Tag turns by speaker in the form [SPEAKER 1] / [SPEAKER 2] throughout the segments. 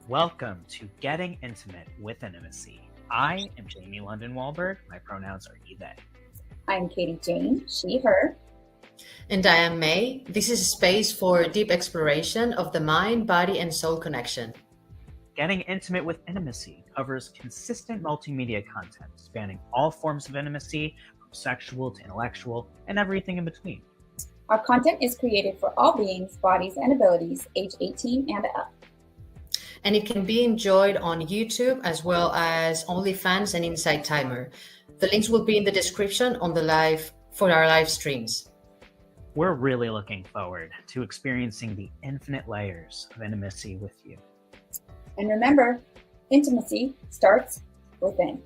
[SPEAKER 1] Welcome to Getting Intimate with Intimacy. I am Jamie London Wahlberg. My pronouns are he, they.
[SPEAKER 2] I'm Katie Jane, she, her.
[SPEAKER 3] And I am May. This is a space for deep exploration of the mind, body, and soul connection.
[SPEAKER 1] Getting Intimate with Intimacy covers consistent multimedia content spanning all forms of intimacy, from sexual to intellectual, and everything in between.
[SPEAKER 2] Our content is created for all beings, bodies, and abilities, age 18 and up.
[SPEAKER 3] And it can be enjoyed on YouTube as well as OnlyFans and Insight Timer. The links will be in the description on the live for our live streams.
[SPEAKER 1] We're really looking forward to experiencing the infinite layers of intimacy with you.
[SPEAKER 2] And remember, intimacy starts within.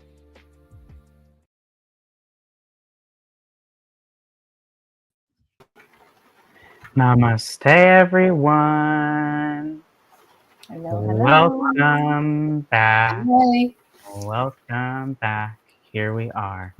[SPEAKER 1] Namaste, everyone.
[SPEAKER 2] Hello.
[SPEAKER 1] Welcome back.
[SPEAKER 2] Hi.
[SPEAKER 1] Welcome back. Here we are.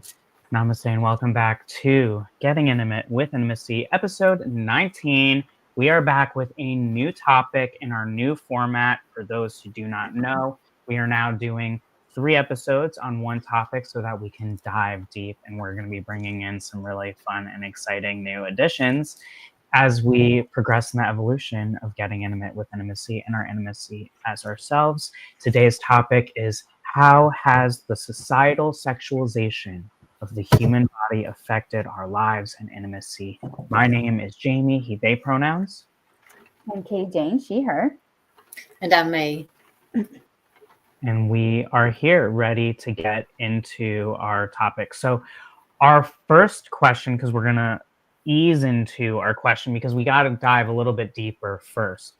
[SPEAKER 1] Namaste and welcome back to Getting Intimate with Intimacy, episode 19. We are back with a new topic in our new format. For those who do not know, we are now doing 3 episodes on one topic so that we can dive deep, and we're going to be bringing in some really fun and exciting new additions as we progress in the evolution of getting intimate with intimacy and our intimacy as ourselves. Today's topic is: how has the societal sexualization of the human body affected our lives and intimacy? My name is Jamie, he, they pronouns.
[SPEAKER 2] I'm Katie Jane, she, her.
[SPEAKER 3] And I'm May.
[SPEAKER 1] And we are here ready to get into our topic. So our first question, because we're going to ease into our question because we got to dive a little bit deeper first.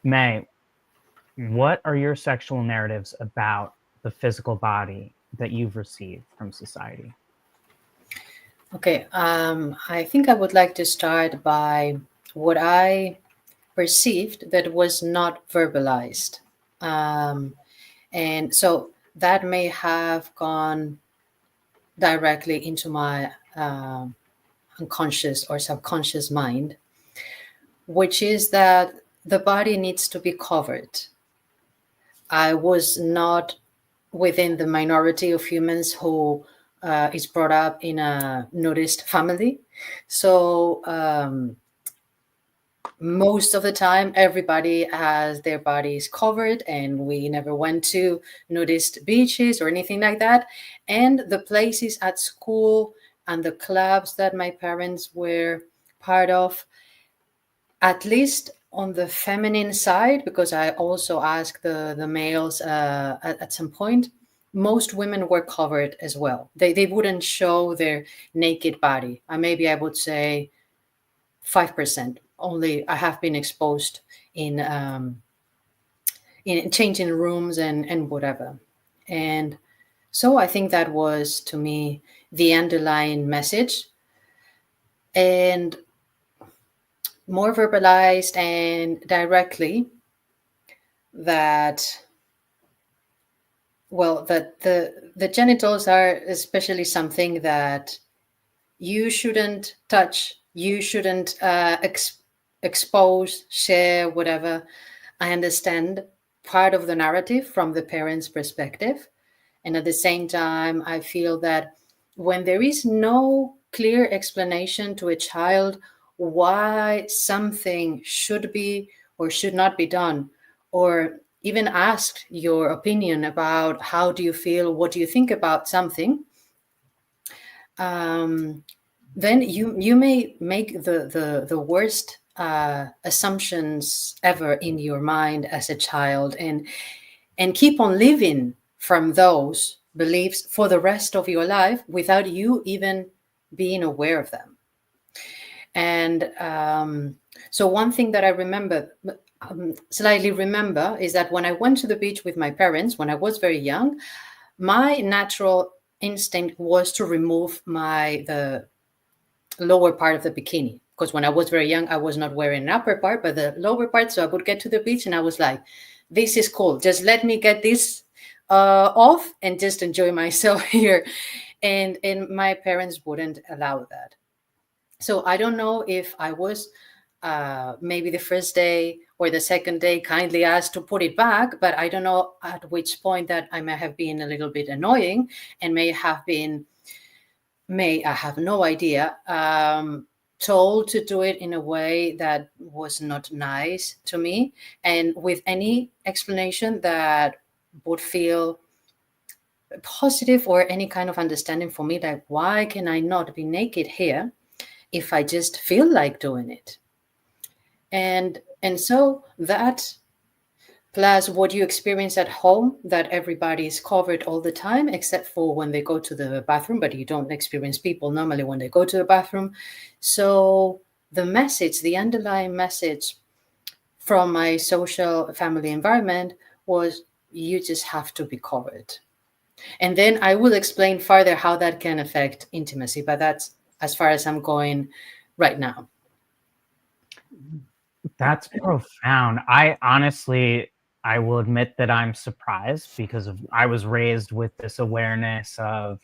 [SPEAKER 1] May, what are your sexual narratives about the physical body that you've received from society?
[SPEAKER 3] Okay, I think I would like to start by what I perceived that was not verbalized. And so that may have gone directly into my unconscious or subconscious mind, which is that the body needs to be covered. I was not within the minority of humans who is brought up in a nudist family. So most of the time, everybody has their bodies covered, and we never went to nudist beaches or anything like that. And the places at school and the clubs that my parents were part of, at least on the feminine side, because I also asked the males at some point, most women were covered as well. They wouldn't show their naked body. Maybe I would say 5% only. I have been exposed in changing rooms and whatever. And so I think that was, to me, the underlying message. And more verbalized and directly that, well, that the genitals are especially something that you shouldn't touch, you shouldn't expose, share, whatever. I understand part of the narrative from the parents' perspective. And at the same time, I feel that when there is no clear explanation to a child why something should be or should not be done, or even asked your opinion about how do you feel, what do you think about something, then you may make the worst assumptions ever in your mind as a child, and keep on living from those beliefs for the rest of your life without you even being aware of them. And so one thing that I slightly remember is that when I went to the beach with my parents when I was very young, my natural instinct was to remove the lower part of the bikini, because when I was very young, I was not wearing an upper part, but the lower part. So I would get to the beach and I was like, this is cool. Just let me get this off and just enjoy myself here. And my parents wouldn't allow that. So I don't know if I was maybe the first day or the second day kindly asked to put it back, but I don't know at which point that I may have been a little bit annoying and may I have no idea, told to do it in a way that was not nice to me, and with any explanation that would feel positive or any kind of understanding for me, like, why can I not be naked here if I just feel like doing it? And so that, plus what you experience at home, that everybody is covered all the time except for when they go to the bathroom, but you don't experience people normally when they go to the bathroom. So the message, the underlying message from my social family environment was, you just have to be covered. And then I will explain further how that can affect intimacy, but that's as far as I'm going right now.
[SPEAKER 1] That's profound. I will admit that I'm surprised because I was raised with this awareness of,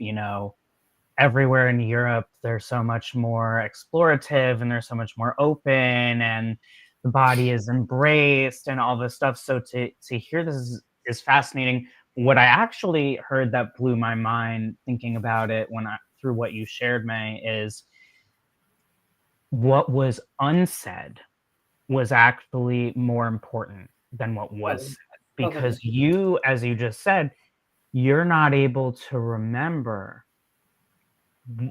[SPEAKER 1] everywhere in Europe, they're so much more explorative and they're so much more open and the body is embraced and all this stuff. So to hear this is fascinating. What I actually heard that blew my mind thinking about it through what you shared, May, is what was unsaid was actually more important than what was said. Because you, as you just said, you're not able to remember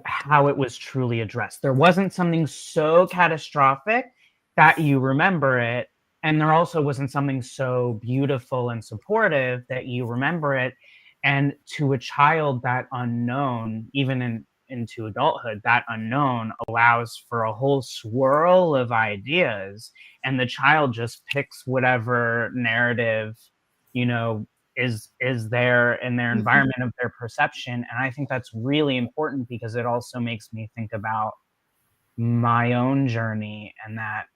[SPEAKER 1] how it was truly addressed. There wasn't something so catastrophic that you remember it, and there also wasn't something so beautiful and supportive that you remember it. And to a child, that unknown, even into adulthood, that unknown allows for a whole swirl of ideas, and the child just picks whatever narrative, is there in their environment of their perception. And I think that's really important because it also makes me think about my own journey, and that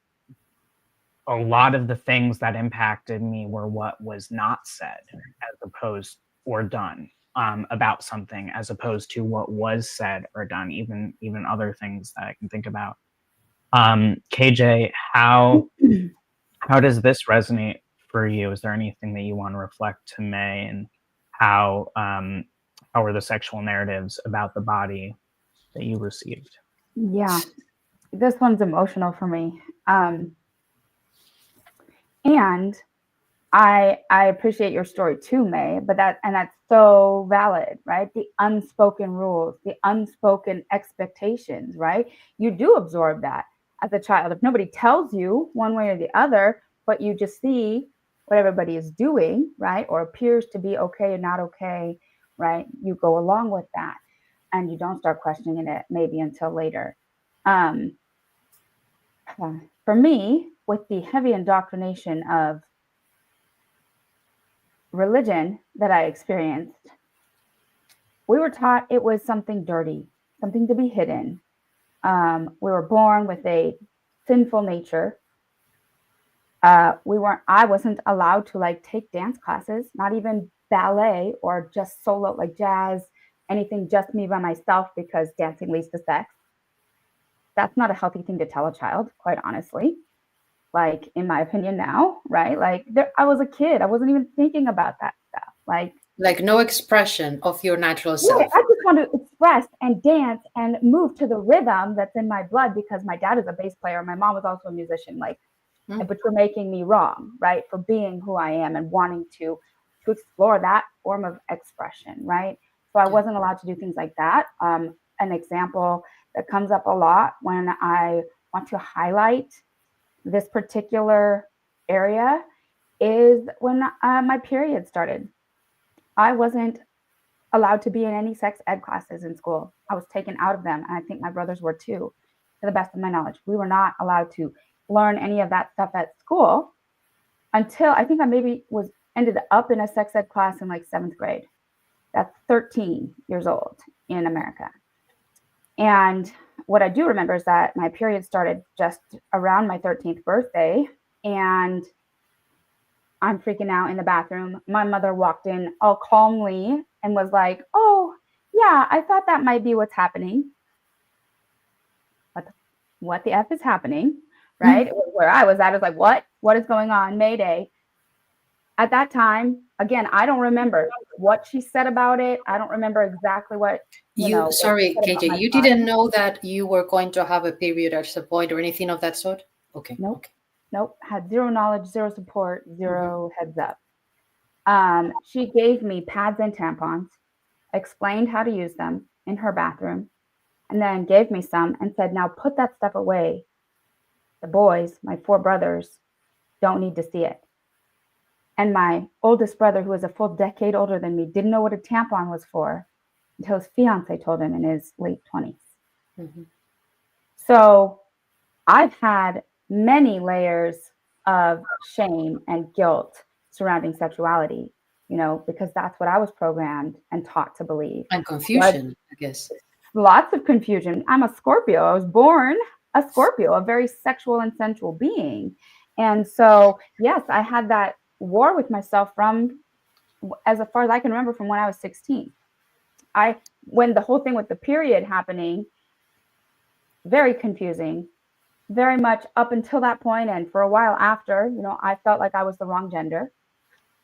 [SPEAKER 1] a lot of the things that impacted me were what was not said as opposed or done about something, as opposed to what was said or done, even other things that I can think about. KJ, how does this resonate for you? Is there anything that you want to reflect to May, and how are the sexual narratives about the body that you received?
[SPEAKER 4] Yeah, this one's emotional for me. And I appreciate your story too, May, but that's so valid, right? The unspoken rules, the unspoken expectations, right? You do absorb that as a child. If nobody tells you one way or the other, but you just see what everybody is doing, right? Or appears to be okay and not okay, right? You go along with that and you don't start questioning it maybe until later. For me, with the heavy indoctrination of religion that I experienced, we were taught it was something dirty, something to be hidden. We were born with a sinful nature. I wasn't allowed to take dance classes, not even ballet or just solo, like jazz, anything just me by myself, because dancing leads to sex. That's not a healthy thing to tell a child, quite honestly. In my opinion now, right? I was a kid. I wasn't even thinking about that stuff.
[SPEAKER 3] Like no expression of your natural self.
[SPEAKER 4] I just want to express and dance and move to the rhythm that's in my blood, because my dad is a bass player. My mom was also a musician, but you're making me wrong, right? For being who I am and wanting to explore that form of expression, right? So I wasn't allowed to do things like that. An example that comes up a lot when I want to highlight this particular area is when my period started. I wasn't allowed to be in any sex ed classes in school. I was taken out of them, and I think my brothers were too, to the best of my knowledge. We were not allowed to learn any of that stuff at school until I think I maybe ended up in a sex ed class in 7th grade. That's 13 years old in America. And what I do remember is that my period started just around my 13th birthday, and I'm freaking out in the bathroom. My mother walked in all calmly and was like, "Oh, yeah, I thought that might be what's happening." What the F is happening, right? Where I was at, I was like, what is going on? Mayday. At that time, again, I don't remember what she said about it. I don't remember exactly what,
[SPEAKER 3] Sorry,
[SPEAKER 4] what
[SPEAKER 3] KJ, you
[SPEAKER 4] body.
[SPEAKER 3] didn't know that you were going to have a period at some point or anything of that sort? Okay.
[SPEAKER 4] Nope.
[SPEAKER 3] Okay.
[SPEAKER 4] Nope. Had zero knowledge, zero support, zero heads up. She gave me pads and tampons, explained how to use them in her bathroom, and then gave me some and said, now put that stuff away. The boys, my 4 brothers, don't need to see it. And my oldest brother, who was a full decade older than me, didn't know what a tampon was for until his fiance told him in his late 20s. So I've had many layers of shame and guilt surrounding sexuality, because that's what I was programmed and taught to believe.
[SPEAKER 3] And confusion, I guess.
[SPEAKER 4] Lots of confusion. I'm a Scorpio. I was born a Scorpio, a very sexual and sensual being. And so, yes, I had that war with myself from as far as I can remember from when I was 16. When the whole thing with the period happening, very confusing, very much up until that point, and for a while after, I felt like I was the wrong gender.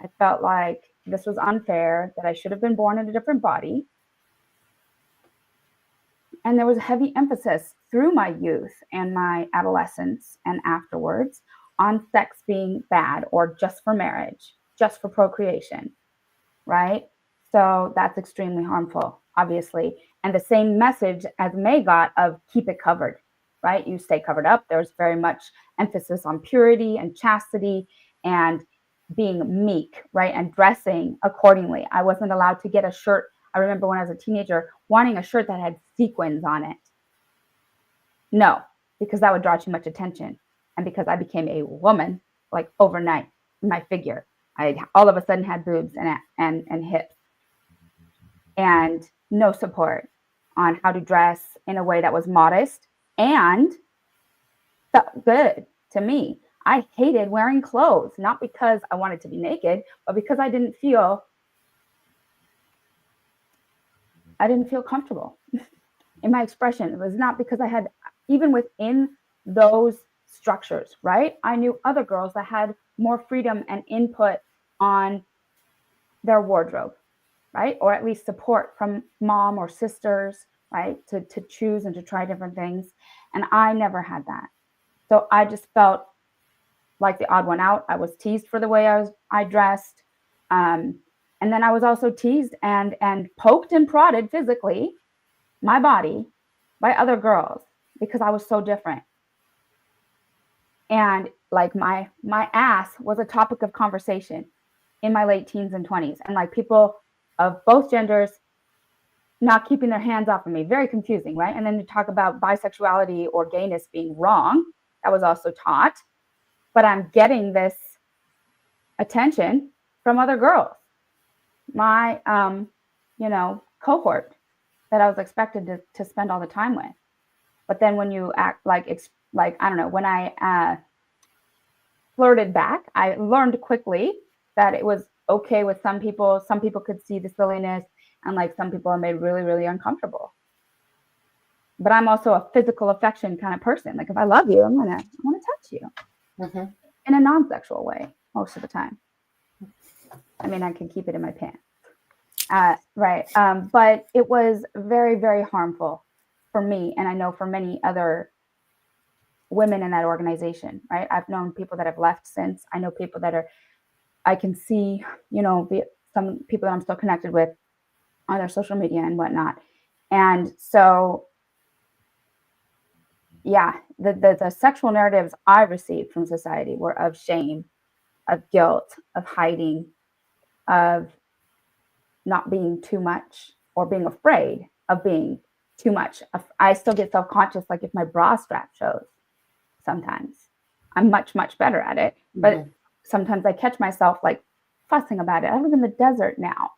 [SPEAKER 4] I felt like this was unfair, that I should have been born in a different body. And there was a heavy emphasis through my youth and my adolescence and afterwards on sex being bad or just for marriage, just for procreation, right? So that's extremely harmful, obviously. And the same message as May got of keep it covered, right? You stay covered up. There's very much emphasis on purity and chastity and being meek, right? And dressing accordingly. I wasn't allowed to get a shirt. I remember when I was a teenager wanting a shirt that had sequins on it. No, because that would draw too much attention. And because I became a woman, like overnight, my figure, I all of a sudden had boobs and hips and no support on how to dress in a way that was modest and felt good to me. I hated wearing clothes, not because I wanted to be naked, but because I didn't feel comfortable in my expression. It was not because I had, even within those structures, right? I knew other girls that had more freedom and input on their wardrobe, right? Or at least support from mom or sisters, right? To choose and to try different things. And I never had that. So I just felt like the odd one out. I was teased for the way I dressed. And then I was also teased and poked and prodded physically, my body, by other girls because I was so different. And like my ass was a topic of conversation in my late teens and 20s. And like people of both genders not keeping their hands off of me, very confusing, right? And then to talk about bisexuality or gayness being wrong, that was also taught. But I'm getting this attention from other girls. My, cohort that I was expected to spend all the time with. But then when you act like, I don't know, when I flirted back, I learned quickly that it was okay with some people. Some people could see the silliness and like some people are made really, really uncomfortable. But I'm also a physical affection kind of person. Like if I love you, I want to touch you in a non-sexual way most of the time. I mean, I can keep it in my pants. Right. But it was very, very harmful for me. And I know for many other women in that organization, right? I've known people that have left since. I know people that I can see, some people that I'm still connected with on their social media and whatnot. And so, yeah, the sexual narratives I received from society were of shame, of guilt, of hiding, of not being too much or being afraid of being too much. I still get self-conscious, like if my bra strap shows sometimes. I'm much, much better at it. But sometimes I catch myself like fussing about it. I live in the desert now.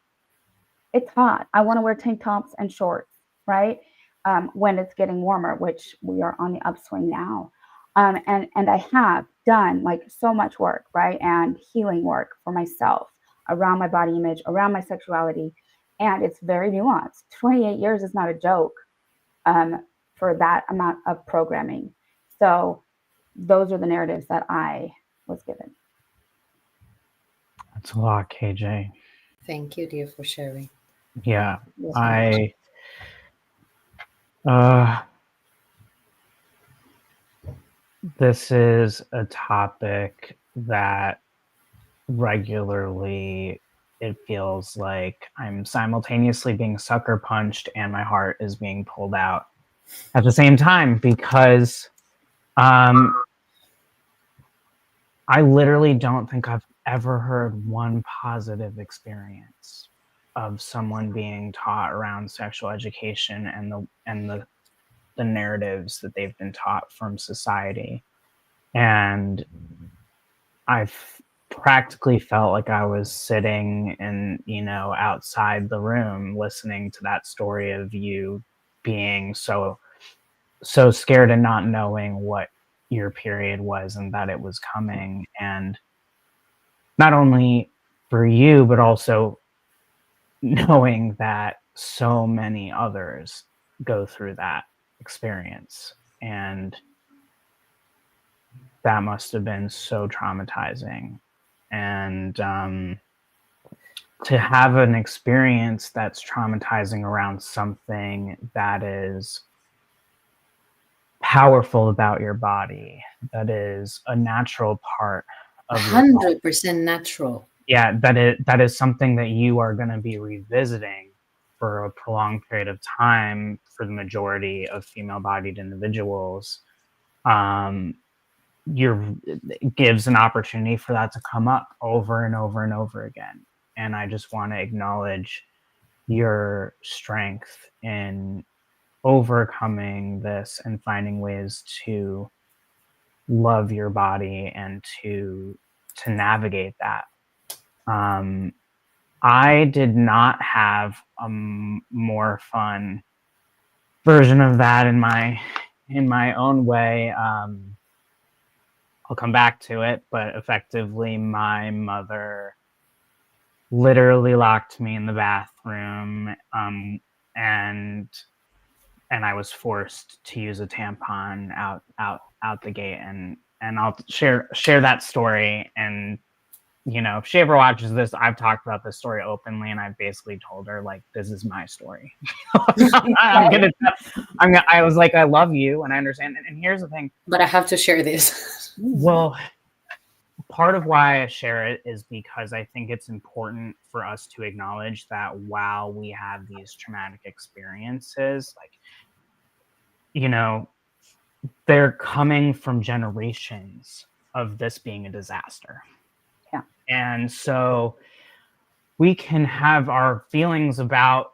[SPEAKER 4] It's hot. I want to wear tank tops and shorts, right? When it's getting warmer, which we are on the upswing now. And I have done like so much work, right? And healing work for myself around my body image, around my sexuality. And it's very nuanced. 28 years is not a joke for that amount of programming. So those are the narratives that I was given.
[SPEAKER 1] That's a lot, KJ.
[SPEAKER 3] Thank you, dear, for sharing.
[SPEAKER 1] Yeah,
[SPEAKER 3] Yes,
[SPEAKER 1] this is a topic that regularly it feels like I'm simultaneously being sucker punched and my heart is being pulled out at the same time, because I literally don't think I've ever heard one positive experience of someone being taught around sexual education and the narratives that they've been taught from society. And I've practically felt like I was sitting in, outside the room listening to that story of you being so scared and not knowing what your period was and that it was coming. And not only for you, but also knowing that so many others go through that experience. And that must have been so traumatizing. And to have an experience that's traumatizing around something that is powerful about your body, that is a natural part of
[SPEAKER 3] 100% natural.
[SPEAKER 1] Yeah, that is something that you are going to be revisiting for a prolonged period of time for the majority of female-bodied individuals. It gives an opportunity for that to come up over and over and over again. And I just want to acknowledge your strength in overcoming this and finding ways to love your body and to navigate that. I did not have a more fun version of that in my own way. I'll come back to it, but effectively my mother literally locked me in the bathroom, and I was forced to use a tampon out the gate, and I'll share that story. And if she ever watches this, I've talked about this story openly, and I've basically told her, like, this is my story. I was like, I love you, and I understand. And here's the thing.
[SPEAKER 3] But I have to share this.
[SPEAKER 1] Well, part of why I share it is because I think it's important for us to acknowledge that while we have these traumatic experiences, like, they're coming from generations of this being a disaster.
[SPEAKER 4] Yeah.
[SPEAKER 1] And so we can have our feelings about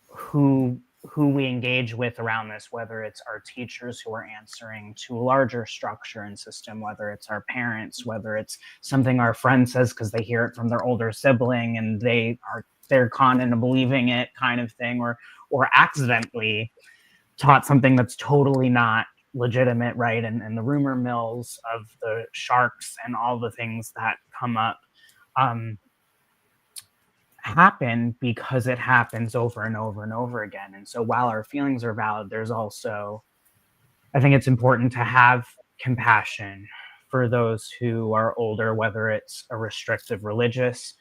[SPEAKER 1] who we engage with around this, whether it's our teachers who are answering to a larger structure and system, whether it's our parents, whether it's something our friend says because they hear it from their older sibling and they're conned into believing it, kind of thing, or accidentally taught something that's totally not legitimate, right? And the rumor mills of the sharks and all the things that come up happen because it happens over and over and over again. And so while our feelings are valid, there's also, I think it's important to have compassion for those who are older, whether it's a restrictive religious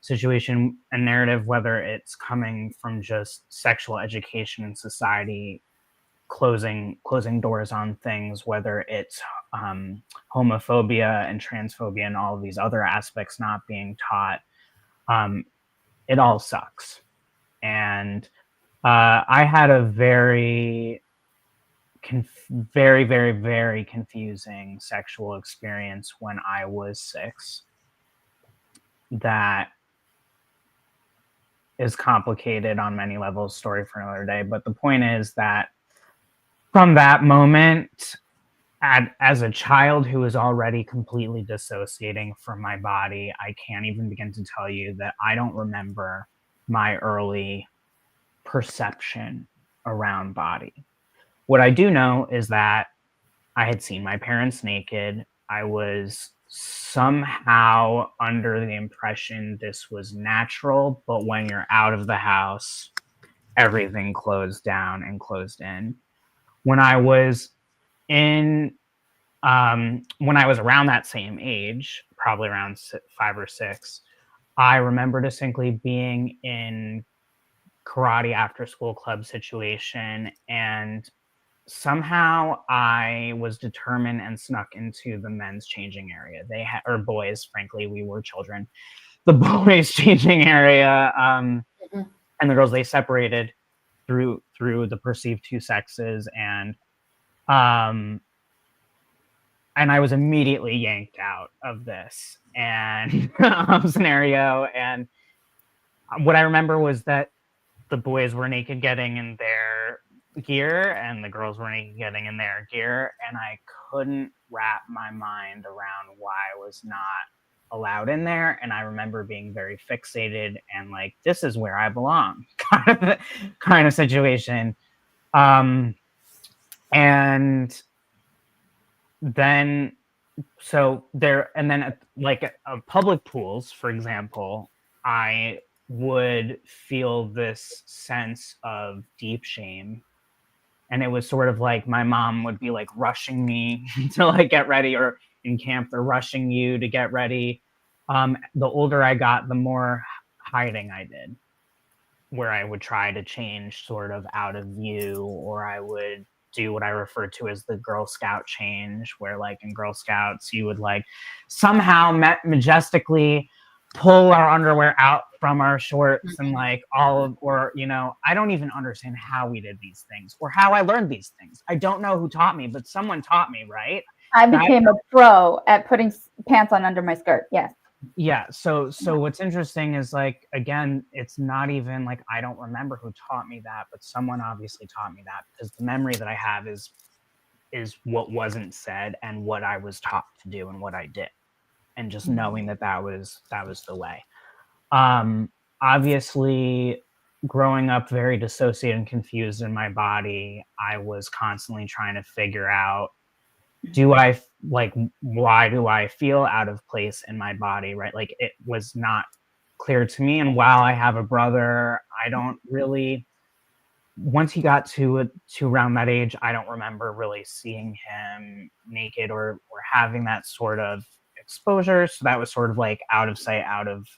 [SPEAKER 1] situation and narrative, whether it's coming from just sexual education in society closing doors on things, whether it's homophobia and transphobia and all of these other aspects not being taught. It all sucks. And I had a very, very, very, very confusing sexual experience when I was 6 that is complicated on many levels, story for another day. But the point is that from that moment, as a child who is already completely dissociating from my body, I can't even begin to tell you that I don't remember my early perception around body. What I do know is that I had seen my parents naked. I was somehow under the impression this was natural, but when you're out of the house, everything closed down and closed in. When I was in when I was around that same age, probably around 5 or 6, I remember distinctly being in karate after school club situation, and somehow I was determined and snuck into the men's changing area. They had, or boys, frankly, we were children. The boys changing area,
[SPEAKER 3] Mhm.
[SPEAKER 1] and the girls, they separated through the perceived two sexes, um and I was immediately yanked out of this and scenario. And what I remember was that the boys were naked getting in their gear and the girls were naked getting in their gear, and I couldn't wrap my mind around why I was not allowed in there. And I remember being very fixated and like, this is where I belong, kind of situation. And then so there, and then like public pools, for example, I would feel this sense of deep shame. And it was sort of like my mom would be like rushing me to like get ready, or in camp they're rushing you to get ready. The older I got, the more hiding I did, where I would try to change sort of out of view, or I would do what I refer to as the Girl Scout change, where like in Girl Scouts, you would like somehow majestically pull our underwear out from our shorts and like all of, or, you know, I don't even understand how we did these things or how I learned these things. I don't know who taught me, but someone taught me, right?
[SPEAKER 4] I became a pro at putting pants on under my skirt. Yes.
[SPEAKER 1] Yeah. So what's interesting is like, again, it's not even like I don't remember who taught me that, but someone obviously taught me that, because the memory that I have is what wasn't said and what I was taught to do and what I did, and just knowing that was the way. Obviously, growing up very dissociated and confused in my body, I was constantly trying to figure out, why do I feel out of place in my body, right? Like, it was not clear to me. And while I have a brother, I don't really, once he got to around that age, I don't remember really seeing him naked or having that sort of exposure. So that was sort of like out of sight, out of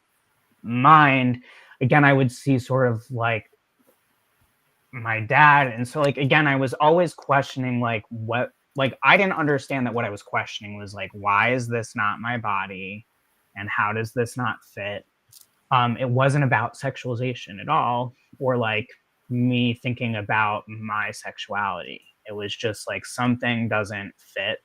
[SPEAKER 1] mind. Again, I would see sort of like my dad, and so like again, I was always questioning like what, like I didn't understand that what I was questioning was like, why is this not my body and how does this not fit? It wasn't about sexualization at all, or like me thinking about my sexuality. It was just like something doesn't fit.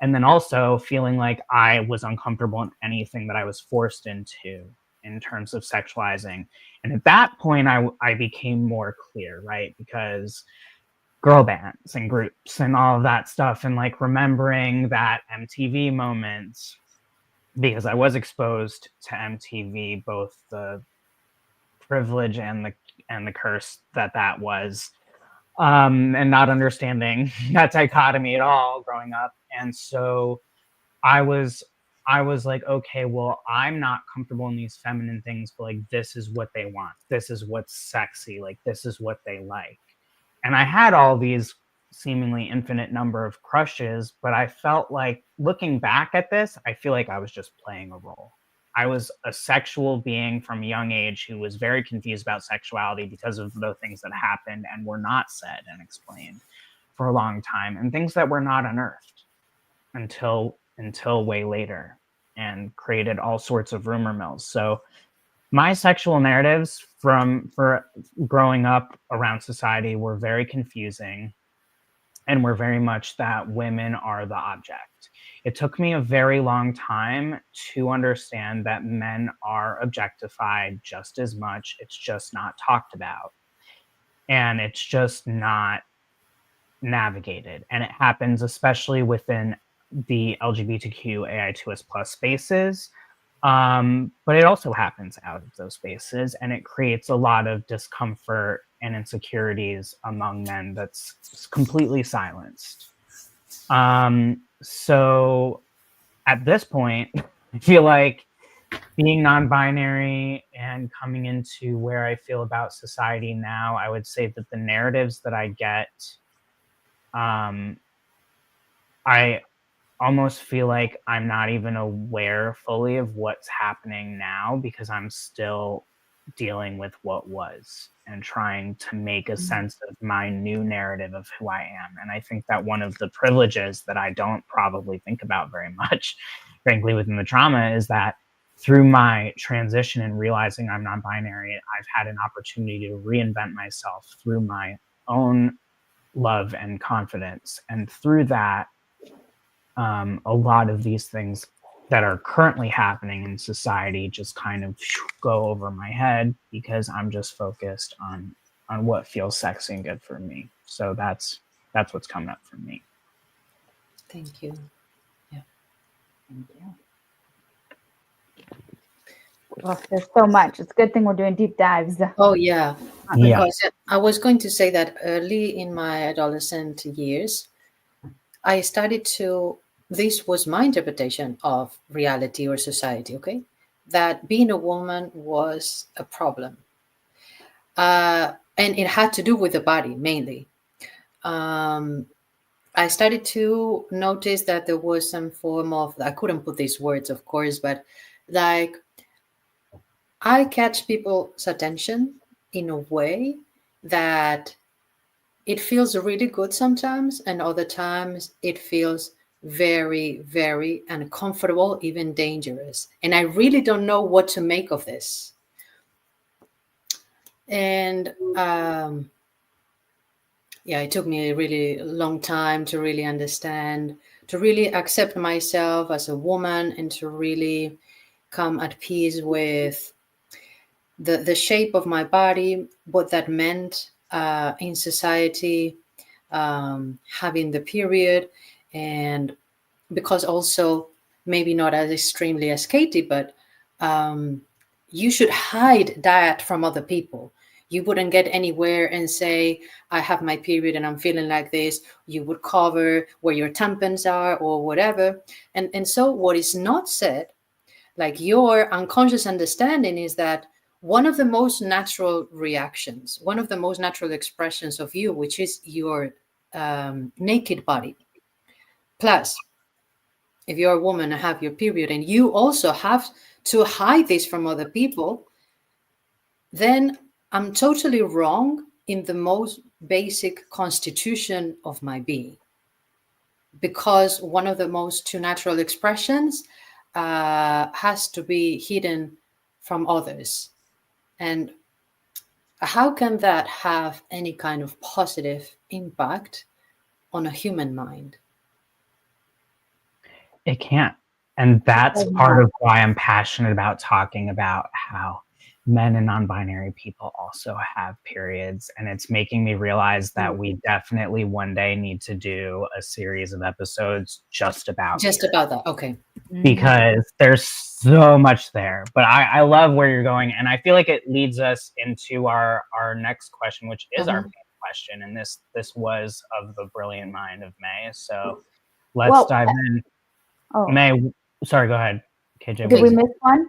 [SPEAKER 1] And then also feeling like I was uncomfortable in anything that I was forced into in terms of sexualizing. And at that point, I became more clear, right? Because girl bands and groups and all of that stuff, and like remembering that MTV moment, because I was exposed to MTV, both the privilege and the curse that was, and not understanding that dichotomy at all growing up. And so I was like, okay, well, I'm not comfortable in these feminine things, but like this is what they want. This is what's sexy. Like this is what they like. And I had all these seemingly infinite number of crushes, but I felt like looking back at this, I feel like I was just playing a role. I was a sexual being from a young age who was very confused about sexuality because of the things that happened and were not said and explained for a long time, and things that were not unearthed until way later, and created all sorts of rumor mills. So my sexual narratives for growing up around society were very confusing, and were very much that women are the object. It took me a very long time to understand that men are objectified just as much. It's just not talked about, and it's just not navigated. And it happens especially within the LGBTQAI2S plus spaces. But it also happens out of those spaces, and it creates a lot of discomfort and insecurities among men that's completely silenced. So at this point, I feel like being non-binary and coming into where I feel about society now, I would say that the narratives that I get, I almost feel like I'm not even aware fully of what's happening now because I'm still dealing with what was and trying to make a sense of my new narrative of who I am. And I think that one of the privileges that I don't probably think about very much, frankly, within the trauma is that through my transition and realizing I'm non-binary, I've had an opportunity to reinvent myself through my own love and confidence. And through that, a lot of these things that are currently happening in society just kind of go over my head because I'm just focused on what feels sexy and good for me. So that's what's coming up for me.
[SPEAKER 3] Thank you. Yeah.
[SPEAKER 4] Thank you. Well, there's so much. It's a good thing we're doing deep dives.
[SPEAKER 3] Oh, yeah.
[SPEAKER 1] Yeah.
[SPEAKER 3] Because I was going to say that early in my adolescent years, I started to, this was my interpretation of reality or society, okay? That being a woman was a problem. And it had to do with the body mainly. I started to notice that there was some form of, I couldn't put these words, of course, but like I catch people's attention in a way that it feels really good sometimes, and other times it feels very, very uncomfortable, even dangerous. And I really don't know what to make of this. And yeah, it took me a really long time to really understand, to really accept myself as a woman, and to really come at peace with the shape of my body, what that meant in society, having the period, and because also maybe not as extremely as Katie, but you should hide that from other people. You wouldn't get anywhere and say, I have my period and I'm feeling like this. You would cover where your tampons are or whatever. And so what is not said, like your unconscious understanding, is that one of the most natural reactions, one of the most natural expressions of you, which is your naked body. Plus, if you're a woman and have your period and you also have to hide this from other people, then I'm totally wrong in the most basic constitution of my being. Because one of the most two natural expressions has to be hidden from others. And how can that have any kind of positive impact on a human mind?
[SPEAKER 1] It can't. And that's part of why I'm passionate about talking about how men and non-binary people also have periods. And it's making me realize that we definitely one day need to do a series of episodes just about
[SPEAKER 3] that. Okay.
[SPEAKER 1] Because there's so much there. But I love where you're going. And I feel like it leads us into our next question, which is our main question. And this was of the brilliant mind of May. So let's dive in.
[SPEAKER 4] Oh.
[SPEAKER 1] May, sorry, go ahead. KJ,
[SPEAKER 4] did we miss one?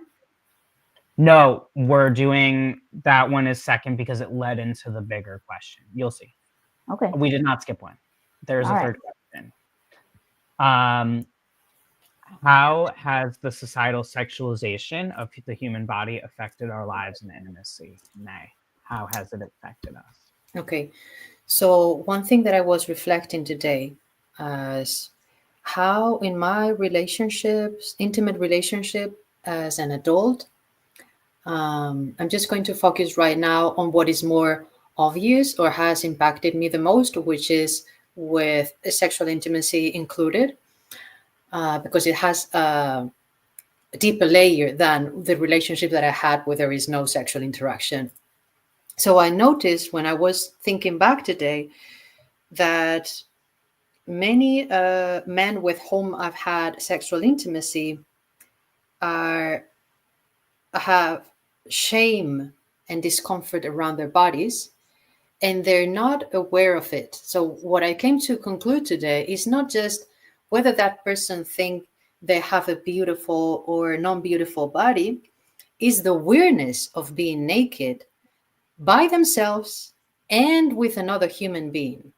[SPEAKER 1] No, we're doing that one is second because it led into the bigger question. You'll see.
[SPEAKER 4] Okay.
[SPEAKER 1] We did not skip one. There's a third question. How has the societal sexualization of the human body affected our lives and intimacy? May, how has it affected us?
[SPEAKER 3] Okay. So one thing that I was reflecting today is how in my relationships, intimate relationship as an adult, I'm just going to focus right now on what is more obvious or has impacted me the most, which is with sexual intimacy included, because it has a deeper layer than the relationship that I had where there is no sexual interaction. So I noticed when I was thinking back today that many men with whom I've had sexual intimacy have shame and discomfort around their bodies, and they're not aware of it. So what I came to conclude today is not just whether that person think they have a beautiful or non-beautiful body, is the awareness of being naked by themselves and with another human being.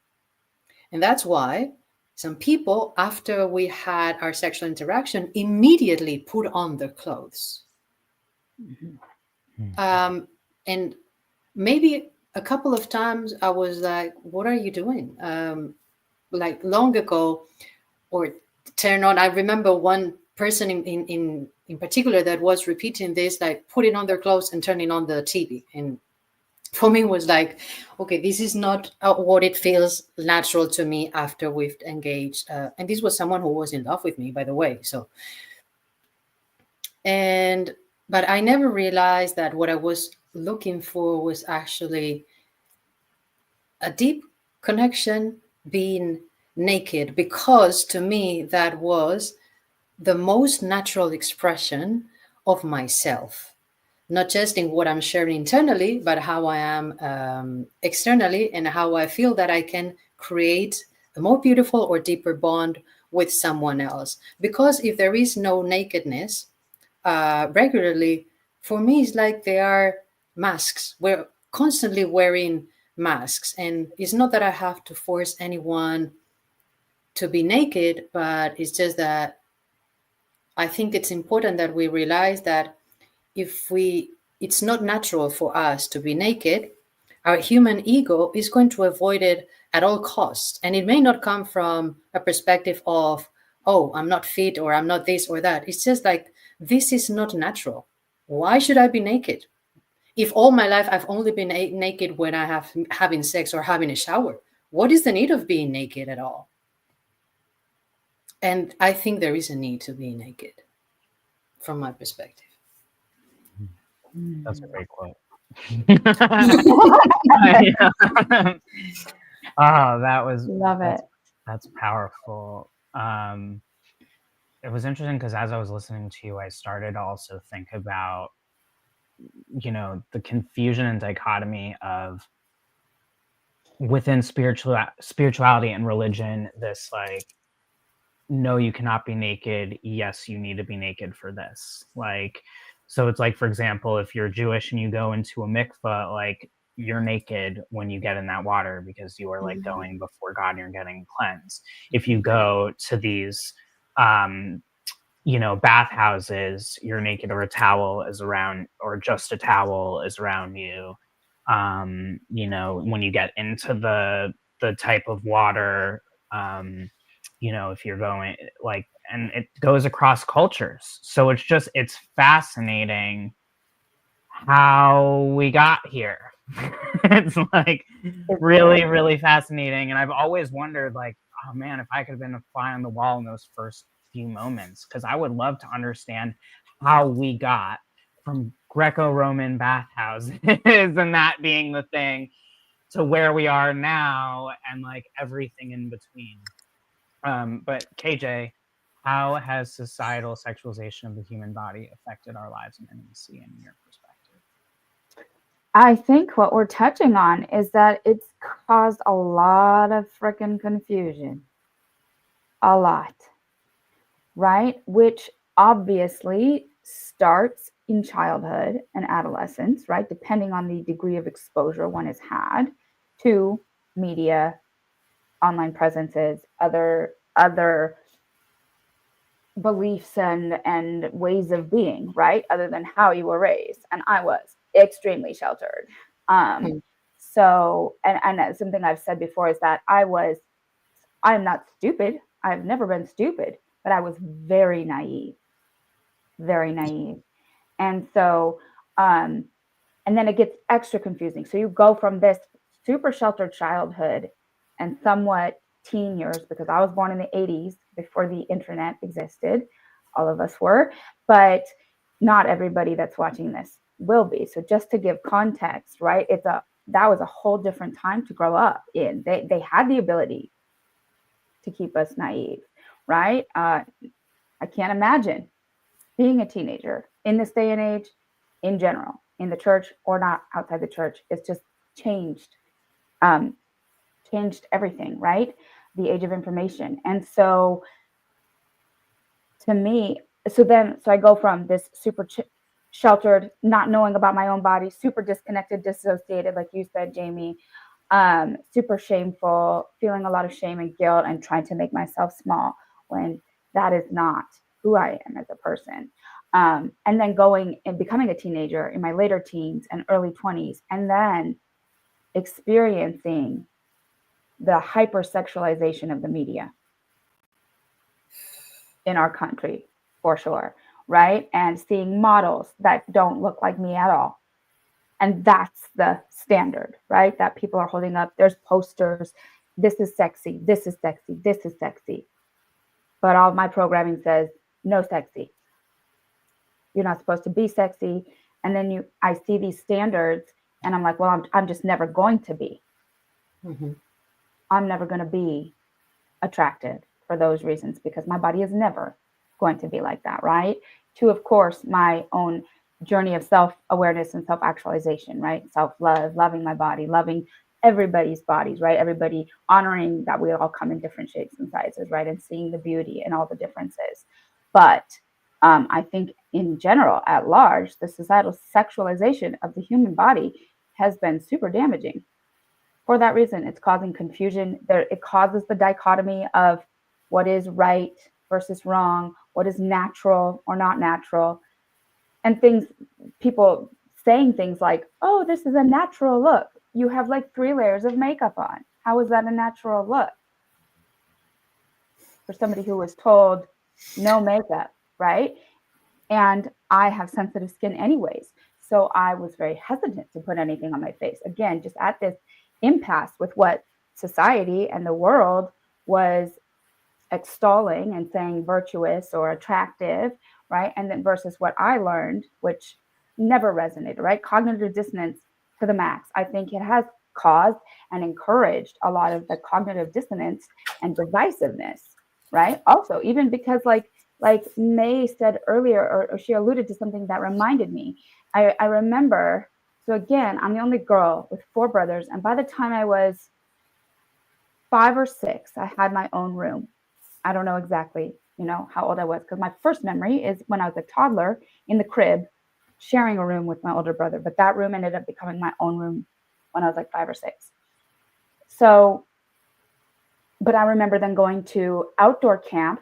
[SPEAKER 3] And that's why some people, after we had our sexual interaction, immediately put on their clothes. And maybe a couple of times I was like, what are you doing? Like long ago, or turn on. I remember one person in particular that was repeating this, like putting on their clothes and turning on the TV. And for me, it was like, okay, this is not what it feels natural to me after we've engaged. And this was someone who was in love with me, by the way. So, but I never realized that what I was looking for was actually a deep connection, being naked, because to me that was the most natural expression of myself, not just in what I'm sharing internally, but how I am externally, and how I feel that I can create a more beautiful or deeper bond with someone else. Because if there is no nakedness regularly, for me, it's like they are masks. We're constantly wearing masks. And it's not that I have to force anyone to be naked, but it's just that I think it's important that we realize that it's not natural for us to be naked, our human ego is going to avoid it at all costs. And it may not come from a perspective of, oh, I'm not fit, or I'm not this or that. It's just like, this is not natural. Why should I be naked? If all my life I've only been naked when I have having sex or having a shower, what is the need of being naked at all? And I think there is a need to be naked, from my perspective.
[SPEAKER 1] That's a great quote.
[SPEAKER 4] Love it.
[SPEAKER 1] That's powerful. It was interesting because as I was listening to you, I started to also think about, the confusion and dichotomy of within spirituality and religion, this like, no, you cannot be naked. Yes, you need to be naked for this. Like, so it's like, for example, if you're Jewish and you go into a mikveh, like you're naked when you get in that water because you are like going before God and you're getting cleansed. If you go to these, bathhouses, you're naked, or a towel is around, or just a towel is around you. When you get into the type of water, if you're going like, and it goes across cultures. So it's fascinating how we got here. It's like really, really fascinating. And I've always wondered, like, oh man, if I could have been a fly on the wall in those first few moments, because I would love to understand how we got from Greco-Roman bathhouses and that being the thing to where we are now, and like everything in between. But KJ, how has societal sexualization of the human body affected our lives in intimacy, in your perspective?
[SPEAKER 4] I think what we're touching on is that it's caused a lot of freaking confusion. A lot. Right? Which obviously starts in childhood and adolescence, right? Depending on the degree of exposure one has had to media, online presences, other beliefs and ways of being, right? Other than how you were raised. And I was extremely sheltered. So, and something I've said before is that I'm not stupid. I've never been stupid, but I was very naive. And so, and then it gets extra confusing. So you go from this super sheltered childhood and somewhat teen years, because I was born in the 80s, before the internet existed. All of us were, but not everybody that's watching this will be. So just to give context, right? That was a whole different time to grow up in. They had the ability to keep us naive, right? I can't imagine being a teenager in this day and age, in general, in the church or not outside the church. It's just changed everything, right? The age of information. And so to me, so I go from this super sheltered, not knowing about my own body, super disconnected, dissociated, like you said, Jamie, super shameful, feeling a lot of shame and guilt and trying to make myself small when that is not who I am as a person. And then going and becoming a teenager in my later teens and early 20s, and then experiencing the hypersexualization of the media in our country, for sure, right? And seeing models that don't look like me at all. And that's the standard, right? That people are holding up. There's posters. This is sexy. This is sexy. This is sexy. But all of my programming says no sexy. You're not supposed to be sexy. And then I see these standards and I'm like, well, I'm just never going to be.
[SPEAKER 3] Mm-hmm.
[SPEAKER 4] I'm never going to be attractive for those reasons because my body is never going to be like that, right? To, of course, my own journey of self-awareness and self-actualization, right? Self-love, loving my body, loving everybody's bodies, right? Everybody honoring that we all come in different shapes and sizes, right? And seeing the beauty and all the differences. But I think in general, at large, the societal sexualization of the human body has been super damaging. For that reason, it's causing confusion. It causes the dichotomy of what is right versus wrong, what is natural or not natural, and people saying things like, oh, this is a natural look. You have like 3 layers of makeup on. How is that a natural look? For somebody who was told no makeup, right? And I have sensitive skin anyways. So I was very hesitant to put anything on my face. Again, just at this impasse with what society and the world was extolling and saying virtuous or attractive, right? And then versus what I learned, which never resonated, right? Cognitive dissonance to the max. I think it has caused and encouraged a lot of the cognitive dissonance and divisiveness, right? Also, even because like May said earlier, or she alluded to something that reminded me. I remember, so again, I'm the only girl with 4 brothers. And by the time I was 5 or 6, I had my own room. I don't know exactly, how old I was, because my first memory is when I was a toddler in the crib, sharing a room with my older brother. But that room ended up becoming my own room when I was like 5 or 6. So, but I remember then going to outdoor camp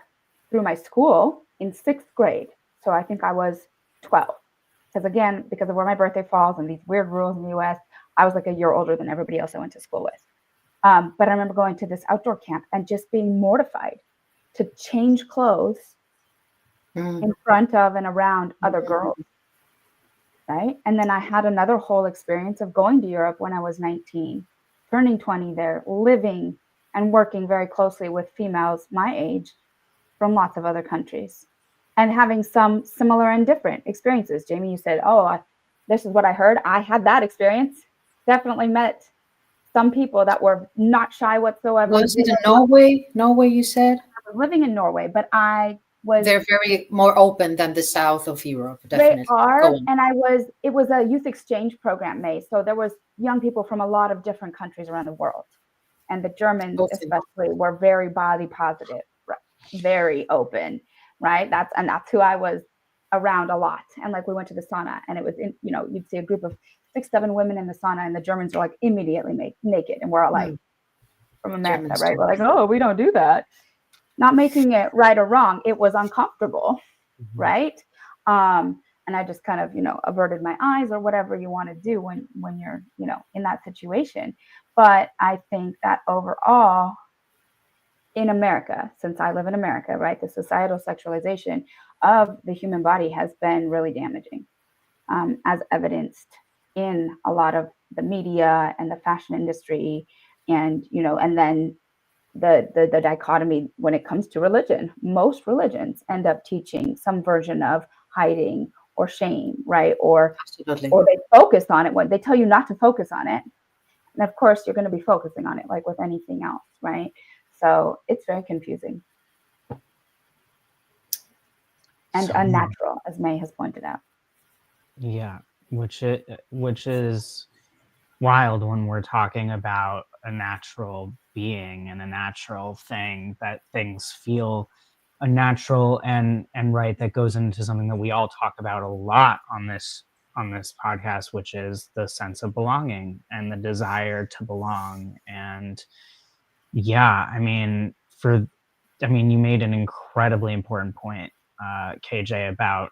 [SPEAKER 4] through my school in 6th grade. So I think I was 12. Because again, because of where my birthday falls and these weird rules in the US, I was like a year older than everybody else I went to school with. But I remember going to this outdoor camp and just being mortified to change clothes in front of and around other girls, right? And then I had another whole experience of going to Europe when I was 19, turning 20 there, living and working very closely with females my age from lots of other countries and having some similar and different experiences. Jamie, you said, this is what I heard. I had that experience. Definitely met some people that were not shy whatsoever.
[SPEAKER 3] Was it in Norway? Norway, you said?
[SPEAKER 4] I was living in Norway, but
[SPEAKER 3] They're very more open than the south of Europe, definitely.
[SPEAKER 4] They are, and it was a youth exchange program, May. So there was young people from a lot of different countries around the world. And the Germans especially were very body positive, very open, right? That's who I was around a lot. And like we went to the sauna and it was you'd see a group of 6, 7 women in the sauna and the Germans are like immediately naked. And we're all like from America, Germans right? We're like, oh, we don't do that. Not making it right or wrong. It was uncomfortable, right? And I just kind of, averted my eyes or whatever you want to do when you're, in that situation. But I think that overall, in America, since I live in America, right, the societal sexualization of the human body has been really damaging, as evidenced in a lot of the media and the fashion industry, and and then the dichotomy when it comes to religion. Most religions end up teaching some version of hiding or shame, right? Or they focus on it when they tell you not to focus on it. And of course, you're going to be focusing on it like with anything else, right? So it's very confusing and unnatural, as May has pointed out.
[SPEAKER 1] Yeah, which is wild when we're talking about a natural being and a natural thing, that things feel unnatural and right. That goes into something that we all talk about a lot on this on this podcast, which is the sense of belonging and the desire to belong. And yeah, I mean, you made an incredibly important point, KJ, about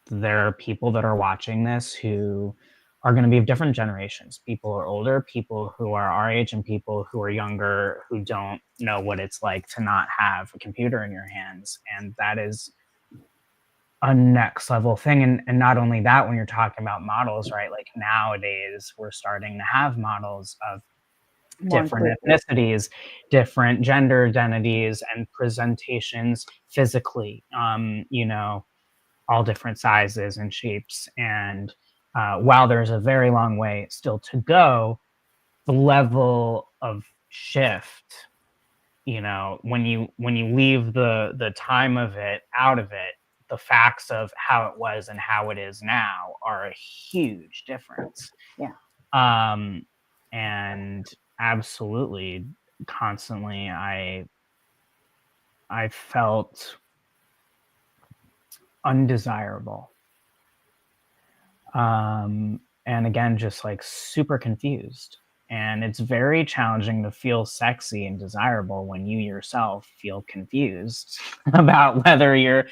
[SPEAKER 1] there are people that are watching this who are going to be of different generations. People are older, people who are our age, and people who are younger who don't know what it's like to not have a computer in your hands. And that is a next level thing. And not only that, when you're talking about models, right? Like nowadays, we're starting to have models of different ethnicities, different gender identities, and presentations physically, all different sizes and shapes. And while there's a very long way still to go, the level of shift, when you leave the time of it out of it, the facts of how it was and how it is now are a huge difference.
[SPEAKER 4] Yeah.
[SPEAKER 1] And absolutely, constantly, I felt undesirable. And again, just like super confused. And it's very challenging to feel sexy and desirable when you yourself feel confused about whether you're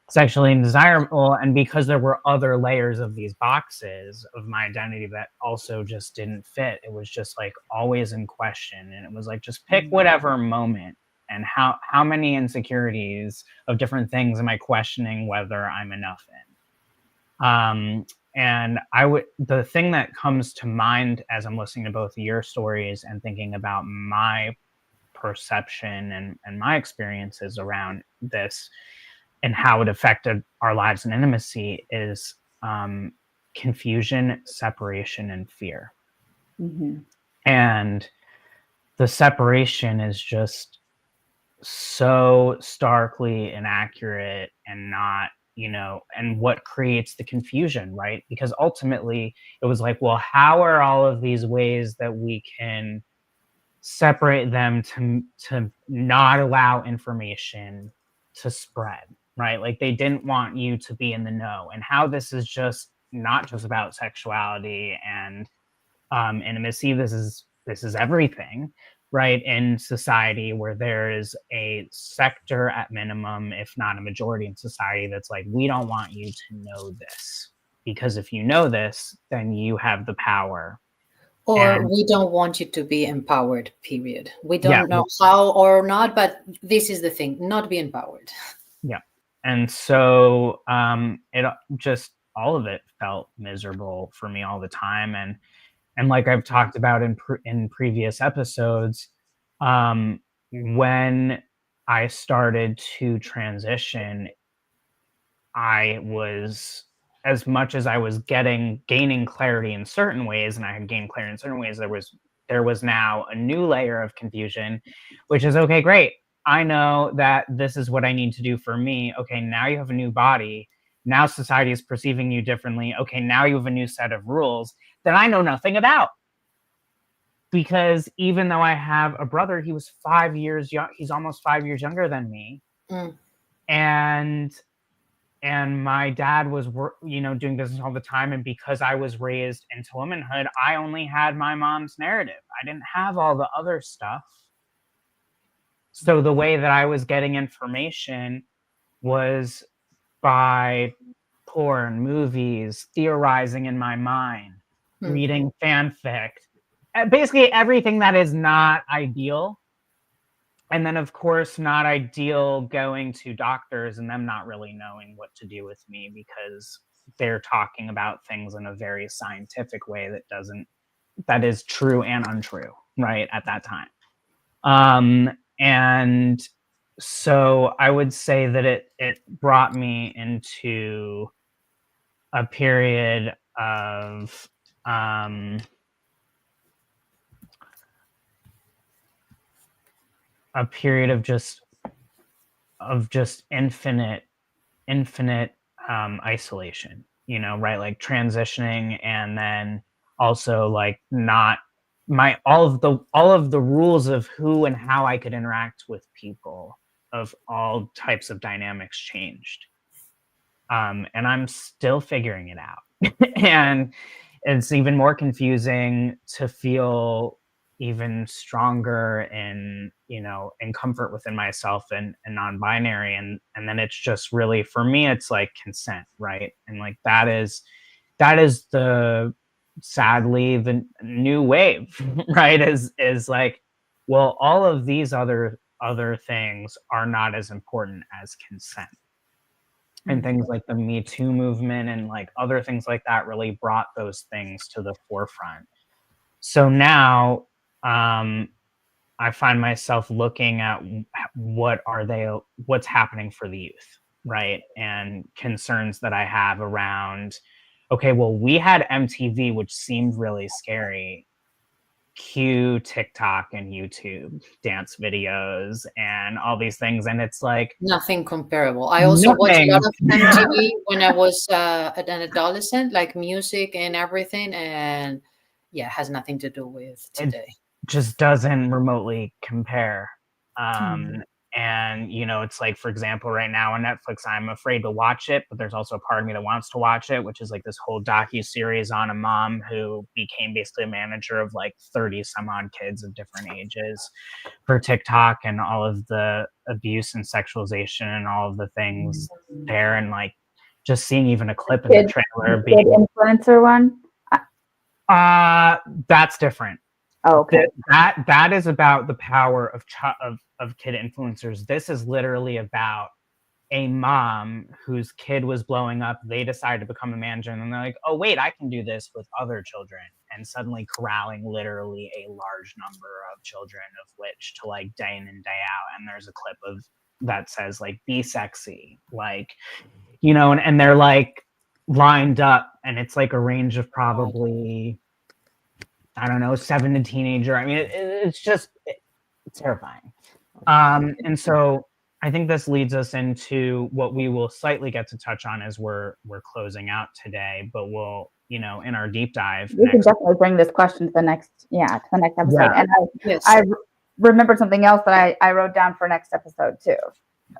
[SPEAKER 1] sexually desirable. And because there were other layers of these boxes of my identity that also just didn't fit, it was just like always in question. And it was like, just pick whatever moment. And how many insecurities of different things am I questioning whether I'm enough in? And the thing that comes to mind as I'm listening to both of your stories and thinking about my perception and my experiences around this and how it affected our lives and intimacy is confusion, separation, and fear.
[SPEAKER 4] Mm-hmm.
[SPEAKER 1] And the separation is just so starkly inaccurate and not, and what creates the confusion, right? Because ultimately it was like, well, how are all of these ways that we can separate them to not allow information to spread, right? Like they didn't want you to be in the know, and how this is just not just about sexuality and intimacy. This is everything, right? In society, where there is a sector at minimum, if not a majority in society, that's like, we don't want you to know this, because if you know this, then you have the power.
[SPEAKER 3] Or we don't want you to be empowered, period. We don't
[SPEAKER 1] Yeah.
[SPEAKER 3] know how or not, but this is the thing, not be empowered.
[SPEAKER 1] Yeah. And so it just, all of it felt miserable for me all the time. And like I've talked about in previous episodes, when I started to transition, I was, as much as I was gaining clarity in certain ways, and I had gained clarity in certain ways, there was now a new layer of confusion, which is, okay, great. I know that this is what I need to do for me. Okay, now you have a new body. Now society is perceiving you differently. Okay, now you have a new set of rules that I know nothing about. Because even though I have a brother, he was 5 years young. He's almost 5 years younger than me. And my dad was, doing business all the time. And because I was raised into womanhood, I only had my mom's narrative. I didn't have all the other stuff. So the way that I was getting information was by porn, movies, theorizing in my mind, reading fanfic, basically everything that is not ideal. And then, of course, not ideal going to doctors and them not really knowing what to do with me, because they're talking about things in a very scientific way that is true and untrue, right, at that time. And so I would say that it brought me into a period of just infinite isolation, right? Like transitioning, and then also like not all of the rules of who and how I could interact with people of all types of dynamics changed. And I'm still figuring it out. And it's even more confusing to feel even stronger in, you know, in comfort within myself and non-binary. And then it's just really, for me, it's like consent, right? And like that is the, sadly, the new wave, right? Is like, well, all of these other things are not as important as consent. And things like the Me Too movement and like other things like that really brought those things to the forefront. So now, I find myself looking at what's happening for the youth, right? And concerns that I have around, okay, well, we had MTV, which seemed really scary. Cue TikTok and YouTube dance videos and all these things. And it's like,
[SPEAKER 3] Nothing comparable. I also watched a lot of MTV when I was an adolescent, like music and everything, and yeah, it has nothing to do with today.
[SPEAKER 1] Just doesn't remotely compare. And you know, it's like, for example, right now on Netflix, I'm afraid to watch it, but there's also a part of me that wants to watch it, which is like this whole docu-series on a mom who became basically a manager of like 30 some odd kids of different ages for TikTok, and all of the abuse and sexualization and all of the things there. And like just seeing even a clip in the trailer
[SPEAKER 4] being influencer one,
[SPEAKER 1] that's different.
[SPEAKER 4] Oh, okay.
[SPEAKER 1] That is about the power of kid influencers. This is literally about a mom whose kid was blowing up. They decided to become a manager, and then they're like, oh wait, I can do this with other children, and suddenly corralling literally a large number of children, of which to like day in and day out. And there's a clip of that says like, be sexy, like, you know, and they're like lined up, and it's like a range of probably, I don't know, 7 to teenager. I mean, it's just it's terrifying. And so I think this leads us into what we will slightly get to touch on as we're closing out today, but we'll, you know, in our deep dive.
[SPEAKER 4] We can definitely bring this question to the next episode.
[SPEAKER 1] Yeah.
[SPEAKER 4] And I remembered something else that I wrote down for next episode too.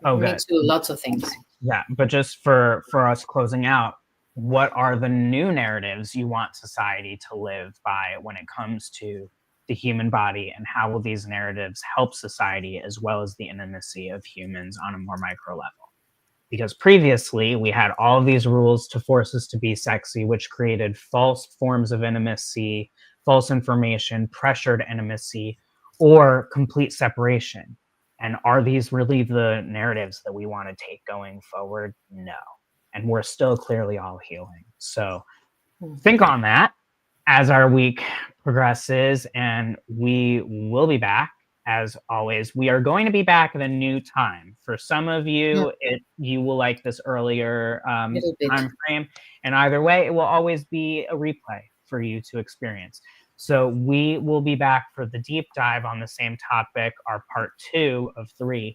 [SPEAKER 1] Oh,
[SPEAKER 3] Me
[SPEAKER 1] good.
[SPEAKER 3] too. Lots of things.
[SPEAKER 1] Yeah, but just for us closing out, what are the new narratives you want society to live by when it comes to the human body, and how will these narratives help society as well as the intimacy of humans on a more micro level? Because previously we had all of these rules to force us to be sexy, which created false forms of intimacy, false information, pressured intimacy, or complete separation. And are these really the narratives that we want to take going forward? No. And we're still clearly all healing. So think on that as our week progresses, and we will be back. As always, we are going to be back at a new time. For some of you, you will like this earlier time frame, and either way, it will always be a replay for you to experience. So we will be back for the deep dive on the same topic, our part 2 of 3.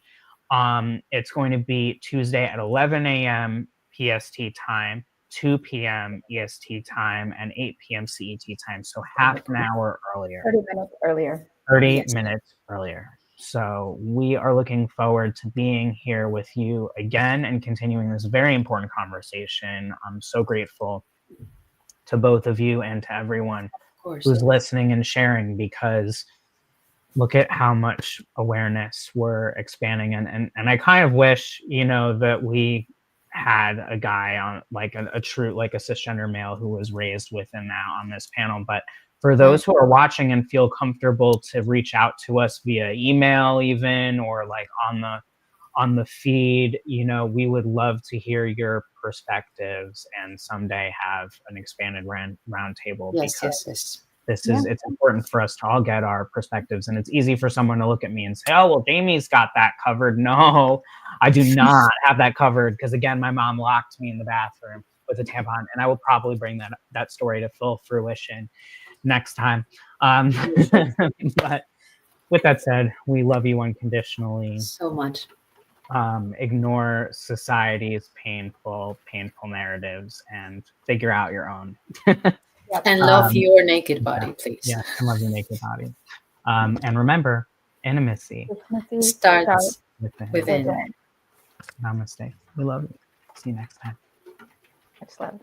[SPEAKER 1] It's going to be Tuesday at 11 a.m. PST time, 2 p.m. EST time, and 8 p.m. CET time. So half an hour earlier.
[SPEAKER 4] 30 minutes earlier.
[SPEAKER 1] 30 minutes earlier. So we are looking forward to being here with you again and continuing this very important conversation. I'm so grateful to both of you and to everyone who's listening and sharing, because look at how much awareness we're expanding. And I kind of wish, you know, that we had a guy on, like a true, like a cisgender male who was raised within that on this panel. But for those who are watching and feel comfortable to reach out to us via email even, or like on the feed, you know, we would love to hear your perspectives and someday have an expanded round table.
[SPEAKER 3] Yes.
[SPEAKER 1] This is, it's important for us to all get our perspectives. And it's easy for someone to look at me and say, oh, well, Jamie's got that covered. No, I do not have that covered, because again, my mom locked me in the bathroom with a tampon, and I will probably bring that story to full fruition next time. But with that said, we love you unconditionally.
[SPEAKER 3] So much.
[SPEAKER 1] Ignore society's painful narratives and figure out your own.
[SPEAKER 3] And love your naked body, please.
[SPEAKER 1] Yeah, and love your naked body. And remember, intimacy
[SPEAKER 3] starts within.
[SPEAKER 1] Namaste. We love you. See you next time.
[SPEAKER 4] Much love.